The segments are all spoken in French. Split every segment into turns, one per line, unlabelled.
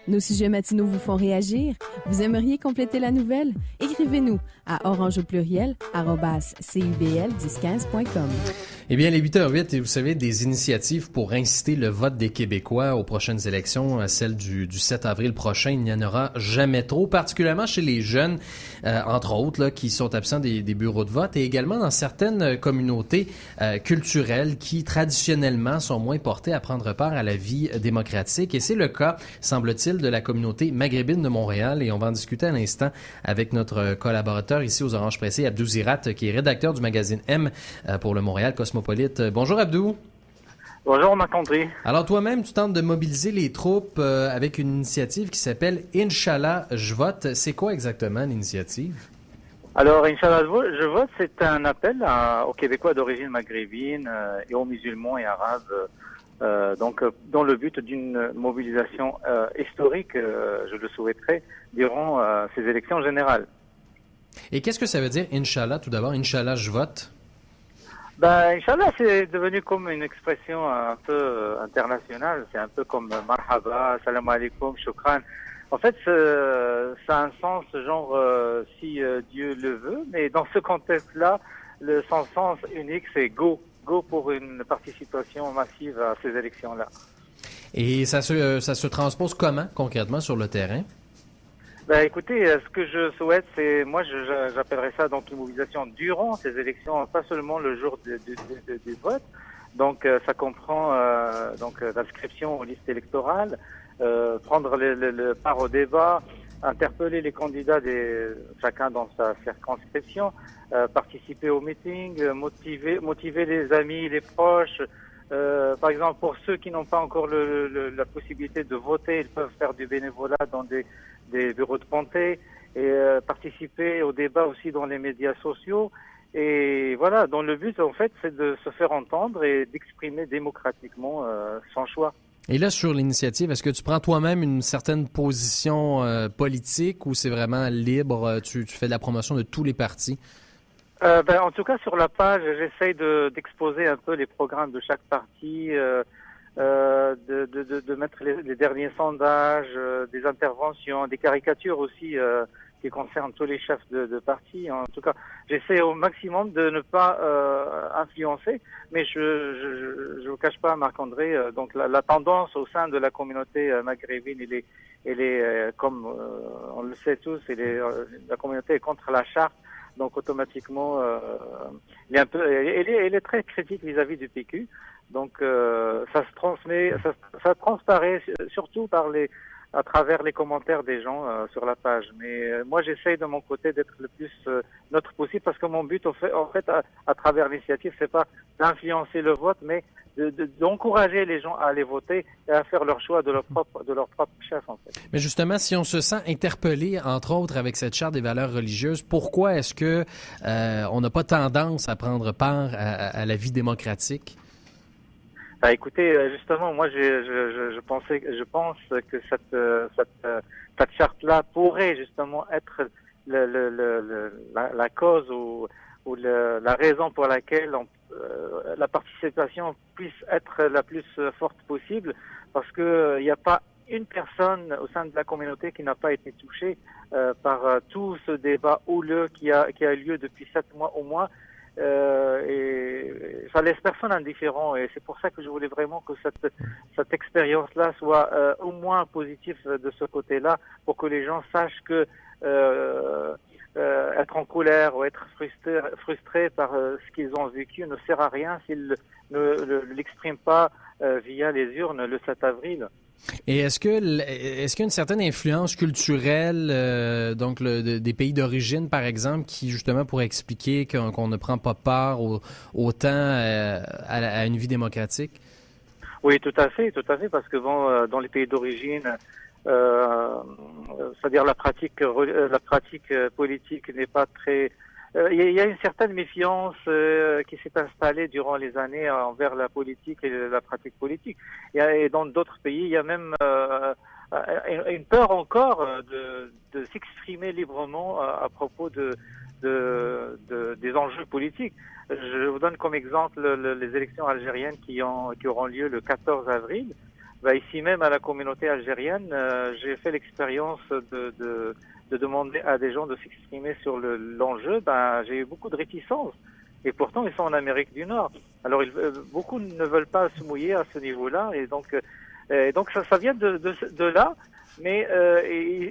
Nos sujets matinaux vous font réagir? Vous aimeriez compléter la nouvelle? Écrivez-nous à orange au pluriel @cubl1015.com.
Eh bien, les 8h08, et vous savez, des initiatives pour inciter le vote des Québécois aux prochaines élections, celle du 7 avril prochain, il n'y en aura jamais trop, particulièrement chez les jeunes, entre autres, là, qui sont absents des bureaux de vote, et également dans certaines communautés culturelles qui, traditionnellement, sont moins portées à prendre part à la vie démocratique. Et c'est le cas, semble-t-il, de la communauté maghrébine de Montréal, et on va en discuter à l'instant avec notre collaborateur ici aux Oranges Pressées, Abdou Zirat, qui est rédacteur du magazine M pour le Montréal Cosmopolite. Bonjour Abdou.
Bonjour Marc-André.
Alors toi-même, tu tentes de mobiliser les troupes avec une initiative qui s'appelle Inch'Allah, je vote. C'est quoi exactement l'initiative?
Alors Inch'Allah, je vote, c'est un appel aux Québécois d'origine maghrébine et aux musulmans et arabes, dans le but d'une mobilisation historique, je le souhaiterais, durant ces élections générales.
Et qu'est-ce que ça veut dire Inch'Allah tout d'abord? Inch'Allah, je vote?
Inch'Allah, c'est devenu comme une expression un peu internationale. C'est un peu comme marhaba, salam alaikum, shukran. En fait, ça a un sens genre si Dieu le veut, mais dans ce contexte-là, son sens unique, c'est go pour une participation massive à ces élections-là.
Et ça se transpose comment concrètement sur le terrain?
Écoutez, ce que je souhaite, c'est, moi, j'appellerais ça donc une mobilisation durant ces élections, pas seulement le jour du vote. Donc, ça comprend l'inscription aux listes électorales, prendre le part au débat, interpeller les candidats chacun dans sa circonscription, participer au meeting, motiver les amis, les proches. Par exemple, pour ceux qui n'ont pas encore la possibilité de voter, ils peuvent faire du bénévolat dans des bureaux de comté et participer au débat aussi dans les médias sociaux. Et voilà, dont le but, en fait, c'est de se faire entendre et d'exprimer démocratiquement son choix.
Et là, sur l'initiative, est-ce que tu prends toi-même une certaine position politique ou c'est vraiment libre, tu fais de la promotion de tous les partis?
En tout cas, sur la page, j'essaye d'exposer un peu les programmes de chaque parti, de mettre les derniers sondages, des interventions, des caricatures aussi qui concernent tous les chefs de parti. En tout cas, j'essaie au maximum de ne pas influencer, mais je vous cache pas, Marc-André, donc la tendance au sein de la communauté maghrébine, elle est comme on le sait tous, la communauté est contre la charte. Donc automatiquement, elle est très critique vis-à-vis du PQ. Donc ça se transmet, ça transparaît surtout à travers les commentaires des gens sur la page. Mais moi, j'essaye de mon côté d'être le plus neutre possible parce que mon but, en fait, à travers l'initiative, c'est pas d'influencer le vote, mais d'encourager les gens à aller voter et à faire leur choix de leur propre chef, en fait.
Mais justement, si on se sent interpellé, entre autres, avec cette charte des valeurs religieuses, pourquoi est-ce que on n'a pas tendance à prendre part à la vie démocratique?
Écoutez, justement, moi, je pense que cette charte-là pourrait justement être la cause ou la raison pour laquelle la participation puisse être la plus forte possible, parce que il n'y a pas une personne au sein de la communauté qui n'a pas été touchée par tout ce débat houleux qui a eu lieu depuis 7 mois au moins. Et ça laisse personne indifférent, et c'est pour ça que je voulais vraiment que cette expérience-là soit au moins positive de ce côté-là, pour que les gens sachent que être en colère ou être frustré par ce qu'ils ont vécu ne sert à rien s'ils ne l'expriment pas via les urnes le 7 avril.
Et est-ce qu'il y a une certaine influence culturelle des pays d'origine, par exemple, qui justement pourrait expliquer qu'on ne prend pas part autant à une vie démocratique?
Oui, tout à fait, parce que dans les pays d'origine, c'est-à-dire la pratique politique n'est pas très. Il y a une certaine méfiance qui s'est installée durant les années envers la politique et la pratique politique. Et dans d'autres pays, il y a même une peur encore de s'exprimer librement à propos des enjeux politiques. Je vous donne comme exemple les élections algériennes qui auront lieu le 14 avril. Ici même à la communauté algérienne, j'ai fait l'expérience de demander à des gens de s'exprimer sur l'enjeu. J'ai eu beaucoup de réticences. Et pourtant, ils sont en Amérique du Nord. Alors, beaucoup ne veulent pas se mouiller à ce niveau-là. Et donc ça vient de là. Mais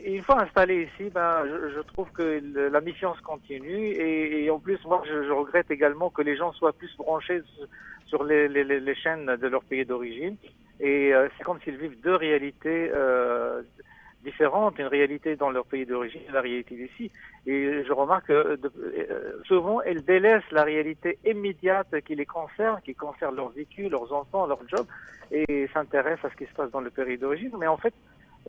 une fois installé ici, je trouve que la mission se continue. Et en plus, moi, je regrette également que les gens soient plus branchés sur les chaînes de leur pays d'origine. Et c'est comme s'ils vivent deux réalités différentes, une réalité dans leur pays d'origine et la réalité d'ici. Et je remarque que souvent, elles délaissent la réalité immédiate qui les concerne, qui concerne leur vécu, leurs enfants, leur job, et s'intéressent à ce qui se passe dans le pays d'origine. Mais en fait,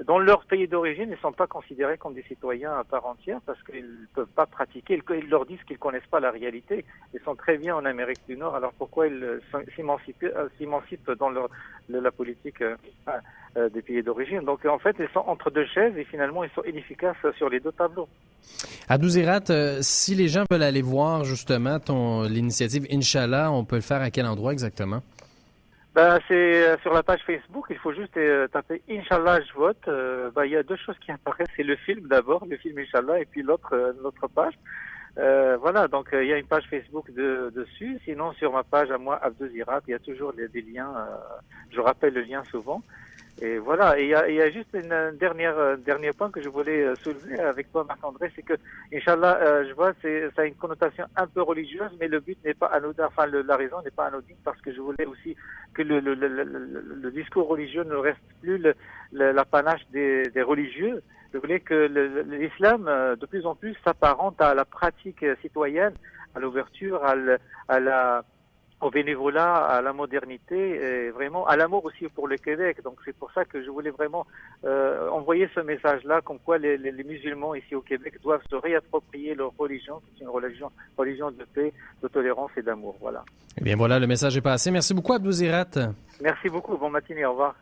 dans leur pays d'origine, ils ne sont pas considérés comme des citoyens à part entière parce qu'ils ne peuvent pas pratiquer. Ils leur disent qu'ils ne connaissent pas la réalité. Ils sont très bien en Amérique du Nord. Alors pourquoi ils s'émancipent dans la politique des pays d'origine? Donc en fait, ils sont entre deux chaises et finalement, ils sont inefficaces sur les deux tableaux.
Abdou Zeerat, si les gens veulent aller voir justement l'initiative Inch'Allah, on peut le faire à quel endroit exactement?
C'est sur la page Facebook, il faut juste taper Inch'Allah je vote. Il y a deux choses qui apparaissent, c'est le film d'abord, le film Inch'Allah, et puis l'autre page. Voilà, donc il y a une page Facebook dessus. Sinon, sur ma page à moi, Abdou Zeerat, il y a toujours des liens. Je rappelle le lien souvent. Et voilà, et il y a juste une dernier point que je voulais soulever avec toi, Marc-André, c'est que, Inch'Allah, je vois, ça a une connotation un peu religieuse, mais le but n'est pas anodin, la raison n'est pas anodine, parce que je voulais aussi que le discours religieux ne reste plus l'apanage des religieux. Je voulais que l'islam, de plus en plus, s'apparente à la pratique citoyenne, à l'ouverture, au bénévolat, à la modernité, et vraiment à l'amour aussi pour le Québec. Donc c'est pour ça que je voulais vraiment envoyer ce message-là, comme quoi les musulmans ici au Québec doivent se réapproprier leur religion, qui est une religion de paix, de tolérance et d'amour. Voilà.
Eh bien voilà, le message est passé. Merci beaucoup, Abdou Zeerat.
Merci beaucoup. Bon matinée. Au revoir.